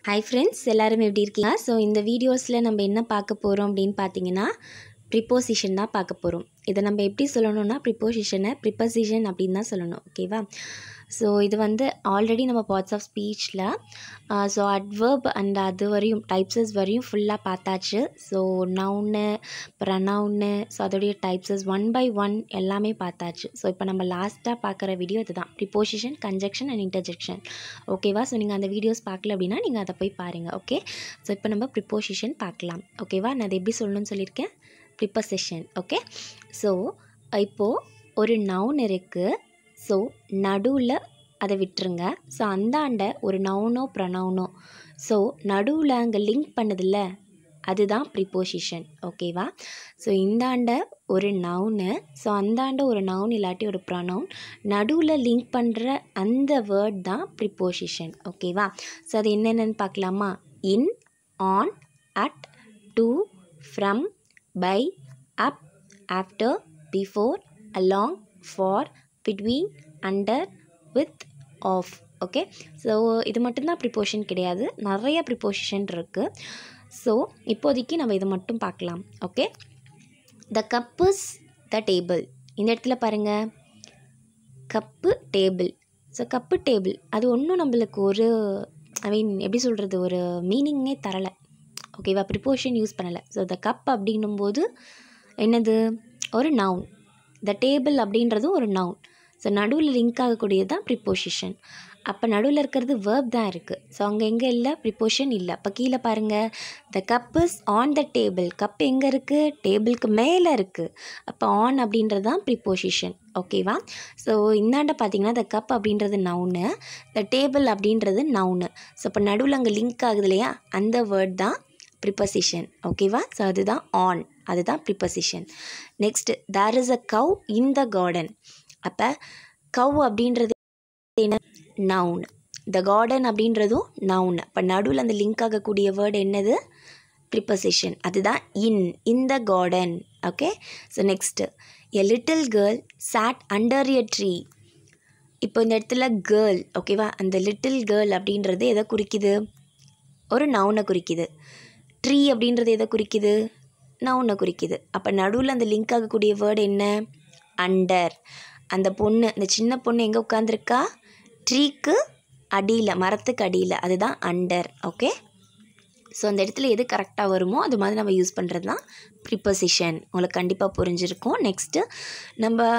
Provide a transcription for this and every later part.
Hi friends, எல்லாரும் எப்படி இருக்கீங்க? ஸோ இந்த வீடியோஸில் நம்ம என்ன பார்க்க போகிறோம் அப்படின்னு பார்த்தீங்கன்னா ப்ரிப்போசிஷன் தான் பார்க்க போகிறோம். இதை நம்ம எப்படி சொல்லணும்னா ப்ரிப்போசிஷன் அப்படின்னு தான் சொல்லணும். ஓகேவா? ஸோ இது வந்து ஆல்ரெடி நம்ம பார்ட்ஸ் ஆஃப் ஸ்பீச்சில் ஸோ அட்வர்ப் அண்ட் அது வரையும் டைப்ஸஸ் வரையும் ஃபுல்லாக பார்த்தாச்சு. ஸோ நவுன்னு ப்ரனவுன்னு ஸோ அதோடைய டைப்ஸஸ் 1 by 1 எல்லாமே பார்த்தாச்சு. ஸோ இப்போ நம்ம லாஸ்ட்டாக பார்க்குற வீடியோ இதுதான், ப்ரிப்போசிஷன், கன்ஜெக்ஷன் அண்ட் இன்டர்ஜெக்ஷன். ஓகேவா? ஸோ நீங்கள் அந்த வீடியோஸ் பார்க்கல அப்படின்னா நீங்கள் அதை போய் பாருங்கள். ஓகே, ஸோ இப்போ நம்ம ப்ரிப்போசிஷன் பார்க்கலாம். ஓகேவா? நான் அதை எப்படி சொல்லணும்னு சொல்லியிருக்கேன், ப்ரிப்போசிஷன். ஓகே, ஸோ இப்போது ஒரு நவுன் இருக்குது. ஸோ நடுவில் அதை விட்டுருங்க. ஸோ அந்தாண்ட ஒரு நவுனோ ப்ரனவுனோ ஸோ நடுவில் அங்கே லிங்க் பண்ணதில்ல, அதுதான் ப்ரிப்போசிஷன். ஓகேவா? ஸோ இந்தாண்ட ஒரு நவுனு, ஸோ அந்தாண்ட ஒரு நவுன் இல்லாட்டி ஒரு ப்ரனவுன், நடுவில் லிங்க் பண்ணுற அந்த வேர்ட் தான் ப்ரிப்போசிஷன். ஓகேவா? ஸோ அது என்னென்னு பார்க்கலாமா? In, on, at, to, from, by, up, after, before, along, for, between, under, with, of. Okay, so இது மட்டும்தான் ப்ரிப்போசிஷன் கிடையாது, நிறைய ப்ரிப்போசிஷன் இருக்குது. ஸோ இப்போதைக்கு நம்ம இதை மட்டும் பார்க்கலாம். Okay, the cub is the table. இந்த இடத்துல பாருங்கள், cup table. So cup table அது ஒன்றும் நம்மளுக்கு ஒரு எப்படி சொல்கிறது, ஒரு மீனிங்கே தரலை. ஓகேவா? ப்ரிப்போசிஷன் யூஸ் பண்ணலை. ஸோ த கப் அப்படின்னும்போது என்னது, ஒரு நவுன். த டேபிள் அப்படின்றதும் ஒரு நவுன். ஸோ நடுவில் லிங்க் ஆகக்கூடியது தான் ப்ரிப்போசிஷன். அப்போ நடுவில் இருக்கிறது வேர்ப் தான் இருக்குது. ஸோ அங்கே எங்கே இல்லை, ப்ரிப்போசிஷன் இல்லை. அப்போ கீழே பாருங்கள், the cub is on the table. Cup எங்கே இருக்குது, டேபிளுக்கு மேலே இருக்குது. அப்போ ஆன் அப்படின்றது தான் ப்ரிப்போசிஷன். ஓகேவா? ஸோ இந்தாண்ட பார்த்தீங்கன்னா த கப் அப்படின்றது நவுனு, த டேபிள் அப்படின்றது நவுனு. ஸோ இப்போ நடுவில் அங்கே லிங்க் ஆகுது இல்லையா, அந்த வேர்ட் தான் ப்ரிப்போசிஷன். ஓகேவா? ஸோ அதுதான் ஆன், அதுதான் preposition. Next, there is a cow in the garden. அப்போ கவ் அப்படின்றது என்ன, நவுன். த கார்டன் அப்படின்றதும் நவுன். அப்போ நடுவில் அந்த லிங்க் ஆகக்கூடிய வேர்டு என்னது, ப்ரிப்போசிஷன். அதுதான் in the garden. Okay, so next, a little girl sat under a tree. இப்போ இந்த இடத்துல கேர்ள், ஓகேவா, அந்த லிட்டில் கேர்ள் அப்படின்றது எதை குறிக்குது, ஒரு நவுனை குறிக்குது. ட்ரீ அப்படின்றது எதை குறிக்குது, நவுனை குறிக்குது. அப்போ நடுவில் அந்த லிங்க் ஆகக்கூடிய வேர்டு என்ன, அண்டர். அந்த பொண்ணு, அந்த சின்ன பொண்ணு எங்கே உட்காந்துருக்கா, ட்ரீக்கு அடியில், மரத்துக்கு அடியில், அதுதான் அண்டர். ஓகே, ஸோ அந்த இடத்துல எது கரெக்டாக வருமோ அது மாதிரி நம்ம யூஸ் பண்ணுறது தான் ப்ரிப்போசிஷன். உங்களுக்கு கண்டிப்பாக புரிஞ்சிருக்கும். நெக்ஸ்ட்டு நம்ம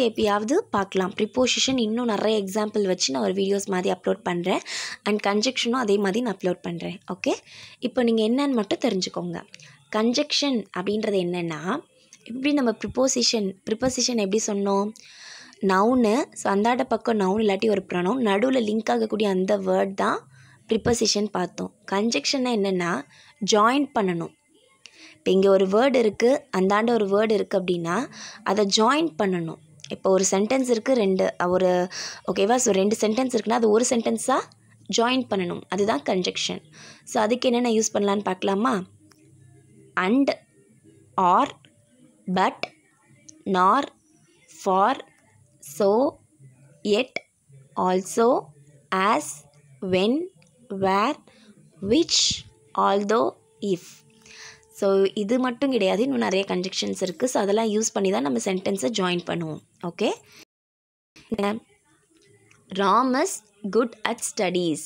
எப்பயாவது பார்க்கலாம் ப்ரிப்போசிஷன். இன்னும் நிறைய எக்ஸாம்பிள் வச்சு நான் ஒரு வீடியோஸ் மாதிரி அப்லோட் பண்ணுறேன். அண்ட் கன்ஜெக்ஷனும் அதே மாதிரி நான் அப்லோட் பண்ணுறேன். ஓகே, இப்போ நீங்கள் என்னன்னு மட்டும் தெரிஞ்சுக்கோங்க. கன்ஜெக்ஷன் அப்படின்றது என்னென்னா, எப்படி நம்ம ப்ரிப்போசிஷன் எப்படி சொன்னோம், நவுனு. ஸோ அந்தாண்ட பக்கம் நவுன் இல்லாட்டி ஒரு ப்ரனவுன், நடுவில் லிங்க் ஆகக்கூடிய அந்த வேர்ட் தான் ப்ரிப்போசிஷன் பார்த்தோம். கன்ஜெக்ஷன்னா என்னென்னா, ஜாயின் பண்ணணும். இப்போ இங்கே ஒரு வேர்டு இருக்குது, அந்தாண்ட ஒரு வேர்டு இருக்குது அப்படின்னா அதை ஜாயின் பண்ணணும். இப்போ ஒரு சென்டென்ஸ் இருக்குது, ஓகேவா, ஸோ 2 சென்டென்ஸ் இருக்குன்னா அது ஒரு சென்டென்ஸாக ஜாயின் பண்ணணும், அதுதான் கன்ஜெக்ஷன். ஸோ அதுக்கு என்னென்ன யூஸ் பண்ணலான்னு பார்க்கலாமா? அண்ட், ஆர், பட், நார், for, so, yet, also, as, when, where, which, although, if. So இது மட்டும் கிடையாது, இன்னும் நிறைய கன்ஜெக்ஷன்ஸ் இருக்குது. ஸோ அதெல்லாம் யூஸ் பண்ணி தான் நம்ம சென்டென்ஸை ஜாயின் பண்ணுவோம். Okay, Ram is good at studies,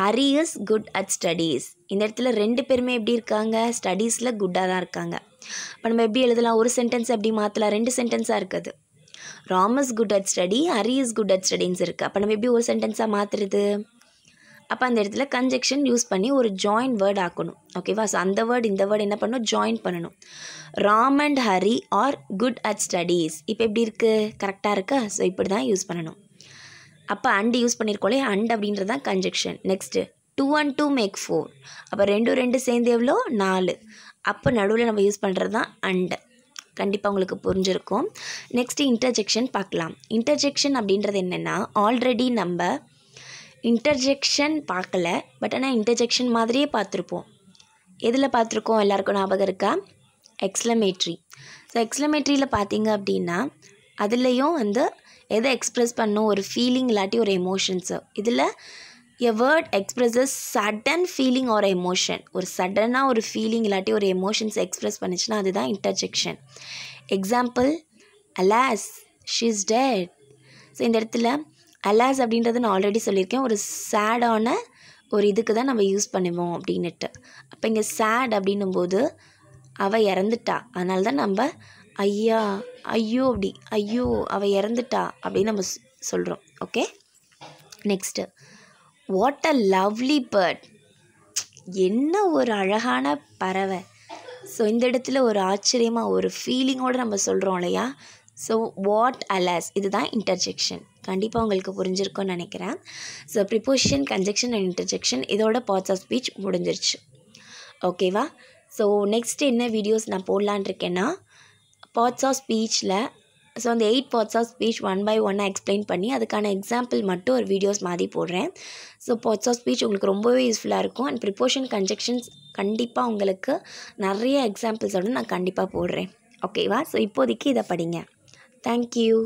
Hari is good at studies. இந்த இடத்துல 2 பேருமே எப்படி இருக்காங்க, ஸ்டடீஸில் குட்டாக தான் இருக்காங்க. இப்போ நம்ம எப்படி எழுதலாம், ஒரு சென்டென்ஸ் எப்படி மாற்றலாம், 2 சென்டென்ஸாக இருக்குது. Ram is good at study, Hari is good at ஸ்டடின்னு இருக்குது. அப்போ நம்ம எப்படி ஒரு சென்டென்ஸாக மாற்றுறது, அப்போ அந்த இடத்துல கன்ஜெக்ஷன் யூஸ் பண்ணி ஒரு ஜாயின் வேர்ட் ஆக்கணும். ஓகேவா? ஸோ அந்த வேர்டு இந்த வேர்டு என்ன பண்ணணும், ஜாயின் பண்ணணும். Ram and Hari are good at studies. இப்போ எப்படி இருக்குது, கரெக்டாக இருக்கா? ஸோ இப்படி தான் யூஸ் பண்ணணும். அப்போ அண்ட் யூஸ் பண்ணியிருக்கோலே, அண்ட் அப்படின்றது தான் கன்ஜெக்ஷன். Next, 2 and 2 make 4. அப்போ 2 சேர்ந்து எவ்வளோ, 4. அப்போ நடுவில் நம்ம யூஸ் பண்ணுறது தான் அண்ட். கண்டிப்பாக உங்களுக்கு புரிஞ்சிருக்கும். நெக்ஸ்ட்டு இன்டர்ஜெக்ஷன் பார்க்கலாம். இன்டர்ஜெக்ஷன் அப்படின்றது என்னென்னா, ஆல்ரெடி நம்ம இன்டர்ஜெக்ஷன் பார்க்கல, பட் ஆனால் இன்டர்ஜெக்ஷன் மாதிரியே பார்த்துருப்போம். எதில் பார்த்துருக்கோம், எல்லாருக்கும் ஞாபகம் இருக்கா, எக்ஸ்க்ளமேட்ரி. ஸோ எக்ஸ்க்ளமேட்ரியில் பார்த்தீங்க அப்படின்னா அதுலேயும் வந்து எதை எக்ஸ்ப்ரெஸ் பண்ணும், ஒரு ஃபீலிங் இல்லாட்டி ஒரு எமோஷன்ஸு. இதில் எ word expresses sudden feeling R emotion. ஒரு சடனாக ஒரு ஃபீலிங் இல்லாட்டி ஒரு எமோஷன்ஸ் எக்ஸ்ப்ரெஸ் பண்ணிச்சுன்னா அதுதான் interjection. Example, alas she is dead. So இந்த இடத்துல அலாஸ் அப்படின்றது நான் ஆல்ரெடி சொல்லியிருக்கேன், ஒரு சேடான ஒரு இதுக்கு தான் நம்ம யூஸ் பண்ணுவோம் அப்படின்னுட்டு. அப்போ இங்கே சேட் அப்படின்னும்போது அவள் இறந்துட்டா, அதனால தான் நம்ம ஐயா ஐயோ அப்படி ஐயோ அவள் இறந்துட்டா அப்படின்னு நம்ம சொல்கிறோம். Okay, next, what a lovely bird. என்ன ஒரு அழகான பறவை. ஸோ இந்த இடத்துல ஒரு ஆச்சரியமாக ஒரு ஃபீலிங்கோடு நம்ம சொல்கிறோம் இல்லையா. ஸோ வாட் அலாஸ், இதுதான் இன்டர்ஜெக்ஷன். கண்டிப்பாக உங்களுக்கு புரிஞ்சிருக்கும்னு நினைக்கிறேன். So preposition, conjunction and interjection இதோட பார்ட்ஸ் ஆஃப் ஸ்பீச் முடிஞ்சிருச்சு. ஓகேவா. ஸோ நெக்ஸ்ட் என்ன வீடியோஸ் நான் போடலான் இருக்கேன்னா, பார்ட்ஸ் ஆஃப் ஸ்பீச்சில் ஸோ அந்த 8 parts of speech 1 by 1 explain பண்ணி அதுக்கான எக்ஸாம்பிள் மட்டும் ஒரு வீடியோஸ் மாதிரி போடுறேன். ஸோ பார்ட்ஸ் ஆஃப் ஸ்பீச் உங்களுக்கு ரொம்பவே யூஸ்ஃபுல்லாக இருக்கும். அண்ட் ப்ரிப்போசிஷன், கன்ஜெக்ஷன்ஸ் கண்டிப்பாக உங்களுக்கு நிறைய எக்ஸாம்பிள்ஸோடு நான் கண்டிப்பாக போடுறேன். ஓகேவா. ஸோ இப்போதைக்கு இதை படிங்க. தேங்க்யூ.